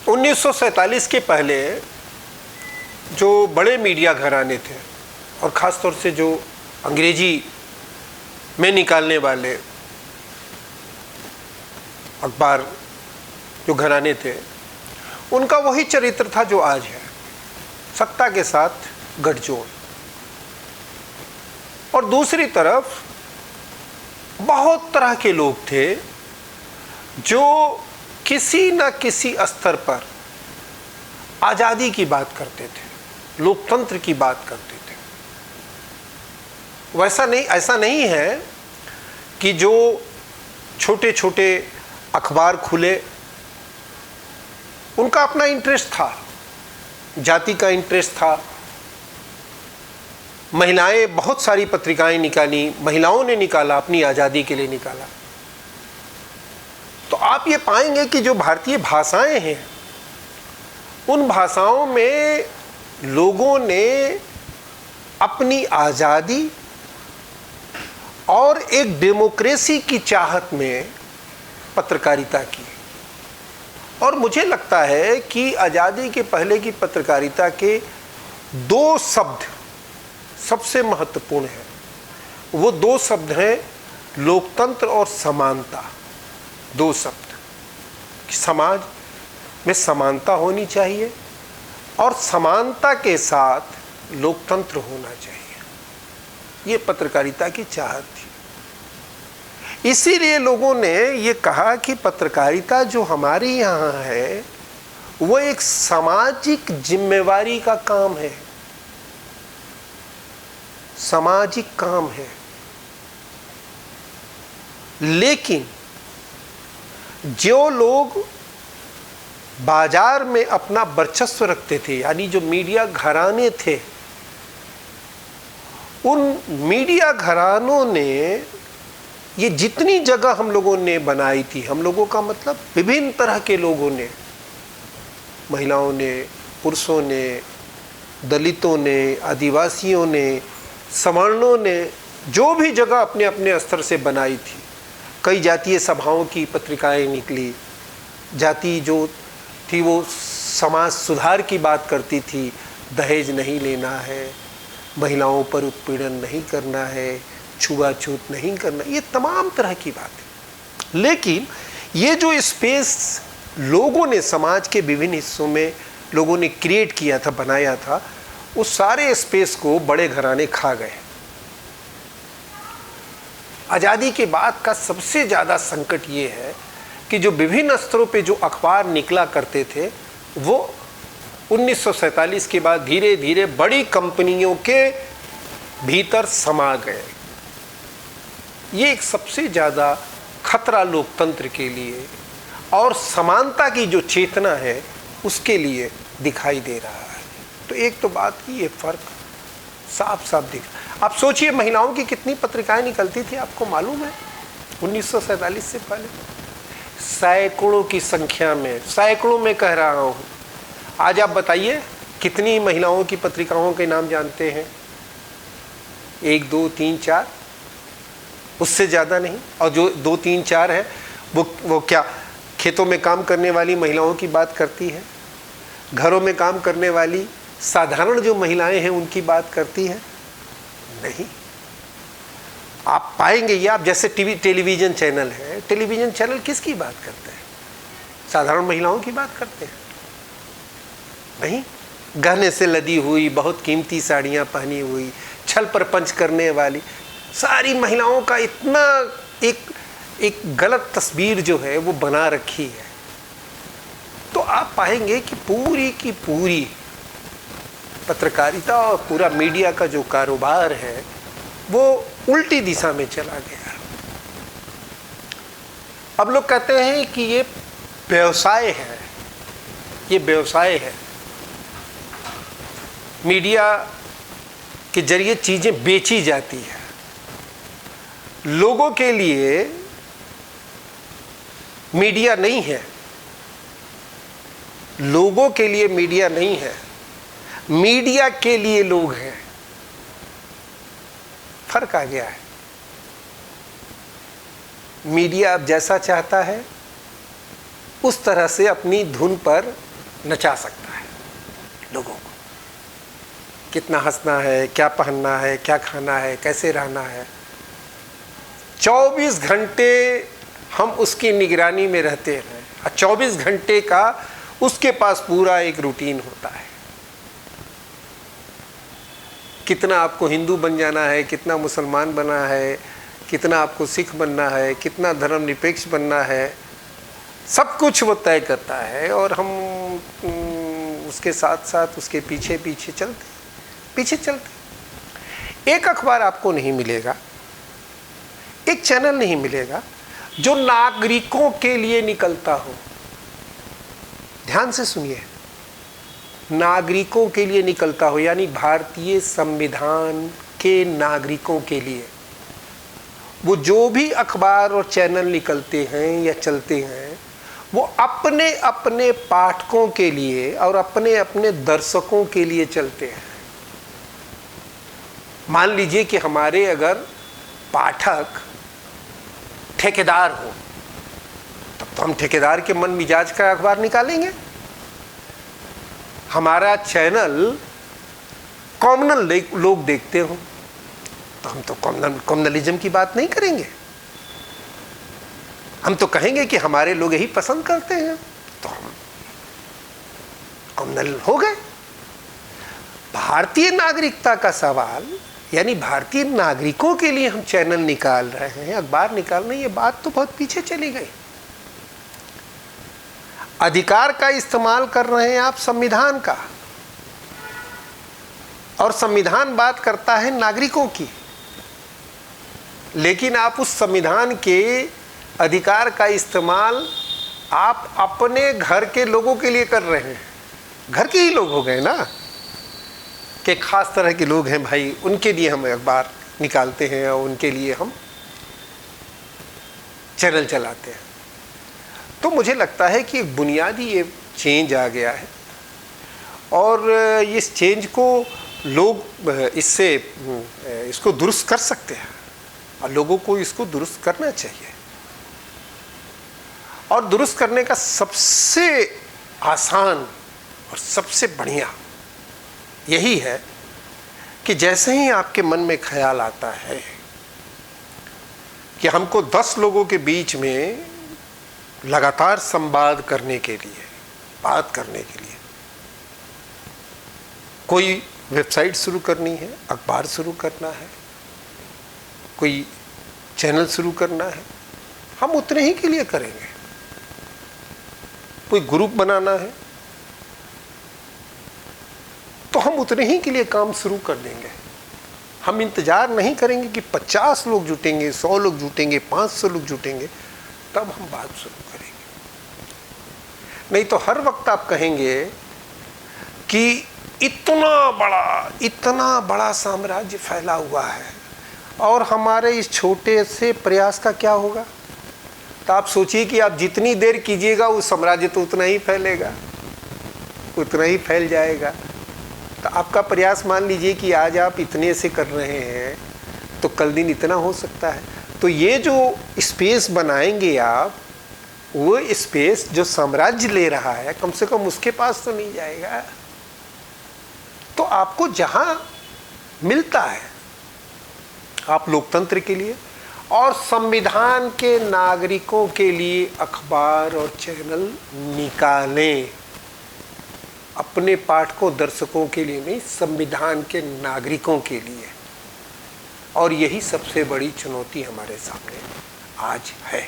1947 के पहले जो बड़े मीडिया घराने थे और ख़ास तौर से जो अंग्रेजी में निकालने वाले अखबार जो घराने थे, उनका वही चरित्र था जो आज है, सत्ता के साथ गठजोड़। और दूसरी तरफ बहुत तरह के लोग थे जो किसी न किसी स्तर पर आज़ादी की बात करते थे, लोकतंत्र की बात करते थे। ऐसा नहीं है कि जो छोटे छोटे अखबार खुले उनका अपना इंटरेस्ट था, जाति का इंटरेस्ट था। महिलाएं बहुत सारी पत्रिकाएं निकाली, महिलाओं ने निकाला, अपनी आज़ादी के लिए निकाला। तो आप ये पाएंगे कि जो भारतीय भाषाएं हैं, उन भाषाओं में लोगों ने अपनी आज़ादी और एक डेमोक्रेसी की चाहत में पत्रकारिता की। और मुझे लगता है कि आज़ादी के पहले की पत्रकारिता के दो शब्द सबसे महत्वपूर्ण हैं। वो दो शब्द हैं लोकतंत्र और समानता। दो शब्द कि समाज में समानता होनी चाहिए और समानता के साथ लोकतंत्र होना चाहिए। ये पत्रकारिता की चाहत थी। इसीलिए लोगों ने ये कहा कि पत्रकारिता जो हमारे यहाँ है वो एक सामाजिक जिम्मेवारी का काम है, सामाजिक काम है। लेकिन जो लोग बाजार में अपना वर्चस्व रखते थे, यानी जो मीडिया घराने थे, उन मीडिया घरानों ने ये जितनी जगह हम लोगों ने बनाई थी, हम लोगों का मतलब विभिन्न तरह के लोगों ने, महिलाओं ने, पुरुषों ने, दलितों ने, आदिवासियों ने, सवर्णों ने, जो भी जगह अपने अपने स्तर से बनाई थी। कई जातीय सभाओं की पत्रिकाएं निकली। जाति जो थी वो समाज सुधार की बात करती थी, दहेज नहीं लेना है, महिलाओं पर उत्पीड़न नहीं करना है, छुआछूत नहीं करना, ये तमाम तरह की बातें। लेकिन ये जो स्पेस लोगों ने समाज के विभिन्न हिस्सों में लोगों ने क्रिएट किया था, बनाया था, उस सारे स्पेस को बड़े घराने खा गए। आज़ादी के बाद का सबसे ज़्यादा संकट ये है कि जो विभिन्न स्तरों पे जो अखबार निकला करते थे वो 1947 के बाद धीरे धीरे बड़ी कंपनियों के भीतर समा गए। ये एक सबसे ज़्यादा खतरा लोकतंत्र के लिए और समानता की जो चेतना है उसके लिए दिखाई दे रहा है। तो एक तो बात की ये फ़र्क साफ साफ दिख। आप सोचिए महिलाओं की कितनी पत्रिकाएं निकलती थी, आपको मालूम है 1947 से पहले? सैकड़ों की संख्या में, सैकड़ों में कह रहा हूँ। आज आप बताइए कितनी महिलाओं की पत्रिकाओं के नाम जानते हैं? 1 2 3 4, उससे ज़्यादा नहीं। और जो 2 3 4 है वो क्या खेतों में काम करने वाली महिलाओं की बात करती है? घरों में काम करने वाली साधारण जो महिलाएं हैं उनकी बात करती है? नहीं। आप पाएंगे ये, आप जैसे टेलीविज़न चैनल है, टेलीविज़न चैनल किसकी बात करते हैं? साधारण महिलाओं की बात करते हैं? नहीं। गहने से लदी हुई, बहुत कीमती साड़ियाँ पहनी हुई, छल प्रपंच करने वाली सारी महिलाओं का इतना एक गलत तस्वीर जो है वो बना रखी है। तो आप पाएंगे कि पूरी की पूरी पत्रकारिता और पूरा मीडिया का जो कारोबार है वो उल्टी दिशा में चला गया। अब लोग कहते हैं कि ये व्यवसाय है, ये व्यवसाय है। मीडिया के जरिए चीज़ें बेची जाती है। लोगों के लिए मीडिया नहीं है, लोगों के लिए मीडिया नहीं है, मीडिया के लिए लोग हैं। फर्क आ गया है। मीडिया अब जैसा चाहता है उस तरह से अपनी धुन पर नचा सकता है लोगों को। कितना हंसना है, क्या पहनना है, क्या खाना है, कैसे रहना है, 24 घंटे हम उसकी निगरानी में रहते हैं और 24 घंटे का उसके पास पूरा एक रूटीन होता है। कितना आपको हिंदू बन जाना है, कितना मुसलमान बनना है, कितना आपको सिख बनना है, कितना धर्मनिरपेक्ष बनना है, सब कुछ वो तय करता है। और हम उसके साथ साथ उसके पीछे पीछे चलते। एक अखबार आपको नहीं मिलेगा, एक चैनल नहीं मिलेगा जो नागरिकों के लिए निकलता हो। ध्यान से सुनिए, नागरिकों के लिए निकलता हो, यानी भारतीय संविधान के नागरिकों के लिए। वो जो भी अखबार और चैनल निकलते हैं या चलते हैं, वो अपने अपने पाठकों के लिए और अपने अपने दर्शकों के लिए चलते हैं। मान लीजिए कि हमारे अगर पाठक ठेकेदार हो, तब तो हम ठेकेदार के मन मिजाज का अखबार निकालेंगे। हमारा चैनल कॉमनल लोग देखते हो तो हम तो कॉमनलिज्म की बात नहीं करेंगे। हम तो कहेंगे कि हमारे लोग यही पसंद करते हैं, तो हम कॉमनल हो गए। भारतीय नागरिकता का सवाल, यानी भारतीय नागरिकों के लिए हम चैनल निकाल रहे हैं, अखबार निकाल रहे हैं, ये बात तो बहुत पीछे चली गई। अधिकार का इस्तेमाल कर रहे हैं आप संविधान का, और संविधान बात करता है नागरिकों की, लेकिन आप उस संविधान के अधिकार का इस्तेमाल आप अपने घर के लोगों के लिए कर रहे हैं। घर के ही लोग हो गए ना, कि खास तरह के लोग हैं भाई, उनके लिए हम अखबार निकालते हैं और उनके लिए हम चैनल चलाते हैं। तो मुझे लगता है कि एक बुनियादी ये चेंज आ गया है, और इस चेंज को लोग इसको दुरुस्त कर सकते हैं, और लोगों को इसको दुरुस्त करना चाहिए। और दुरुस्त करने का सबसे आसान और सबसे बढ़िया यही है कि जैसे ही आपके मन में ख्याल आता है कि हमको 10 लोगों के बीच में लगातार संवाद करने के लिए, बात करने के लिए कोई वेबसाइट शुरू करनी है, अखबार शुरू करना है, कोई चैनल शुरू करना है, हम उतने ही के लिए करेंगे। कोई ग्रुप बनाना है तो हम उतने ही के लिए काम शुरू कर देंगे। हम इंतजार नहीं करेंगे कि 50 लोग जुटेंगे, 100 लोग जुटेंगे, 500 लोग जुटेंगे तब हम बात शुरू करेंगे। नहीं तो हर वक्त आप कहेंगे कि इतना बड़ा साम्राज्य फैला हुआ है और हमारे इस छोटे से प्रयास का क्या होगा। तो आप सोचिए कि आप जितनी देर कीजिएगा वो साम्राज्य तो उतना ही फैलेगा, उतना ही फैल जाएगा। तो आपका प्रयास, मान लीजिए कि आज आप इतने से कर रहे हैं तो कल दिन इतना हो सकता है। तो ये जो स्पेस बनाएंगे आप, वो स्पेस जो साम्राज्य ले रहा है कम से कम उसके पास तो नहीं जाएगा। तो आपको जहां मिलता है, आप लोकतंत्र के लिए और संविधान के नागरिकों के लिए अखबार और चैनल निकालें। अपने पाठकों, दर्शकों के लिए नहीं, संविधान के नागरिकों के लिए। और यही सबसे बड़ी चुनौती हमारे सामने आज है।